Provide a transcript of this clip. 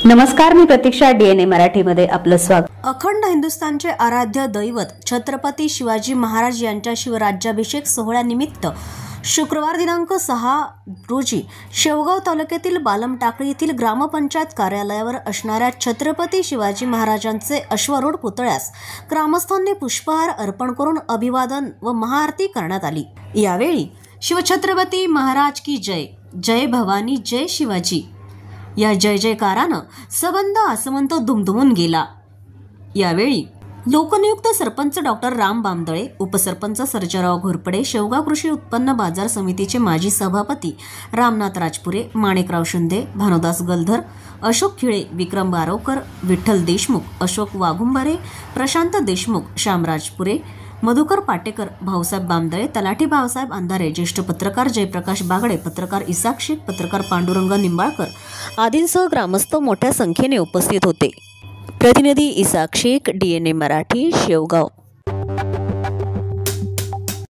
नमस्कार, मी प्रतीक्षा. DNA मराठीमध्ये आपलं स्वागत. अखंड हिंदुस्थानचे आराध्य दैवत छत्रपती शिवाजी महाराज यांच्या शिवराज्याभिषेक सोहळ्यानिमित्त शुक्रवार दिनांक 6 रोजी शेवगाव तालुक्यातील बालमटाकळी येथील ग्रामपंचायत कार्यालयावर असणाऱ्या छत्रपती शिवाजी महाराजांचे अश्वारूढ पुतळ्यास ग्रामस्थांनी पुष्पहार अर्पण करून अभिवादन व महाआरती करण्यात आली. यावेळी शिवछत्रपती महाराज की जय, जय भवानी, जय शिवाजी या जय जयकारानं सबंध आसमंत दुमदुमून गेला. यावेळी लोकनियुक्त सरपंच डॉक्टर राम बामदळे, उपसरपंच सर्जेराव घोरपडे, शेवगाव कृषी उत्पन्न बाजार समितीचे माजी सभापती रामनाथ राजपुरे, माणिकराव शिंदे, भानुदास गलधर, अशोक खिळे, विक्रम बारोकर, विठ्ठल देशमुख, अशोक वाघुंबारे, प्रशांत देशमुख, श्यामराजपुरे, मधुकर पाटेकर, भाऊसाहेब बामदळे, तलाठी भाऊसाहेब अंधारे, ज्येष्ठ पत्रकार जयप्रकाश बागडे, पत्रकार इसाक शेख, पत्रकार पांडुरंग निंबाळकर आदींसह ग्रामस्थ मोठ्या संख्येने उपस्थित होते. प्रतिनिधी इसाक शेख, DNA मराठी, शेवगाव.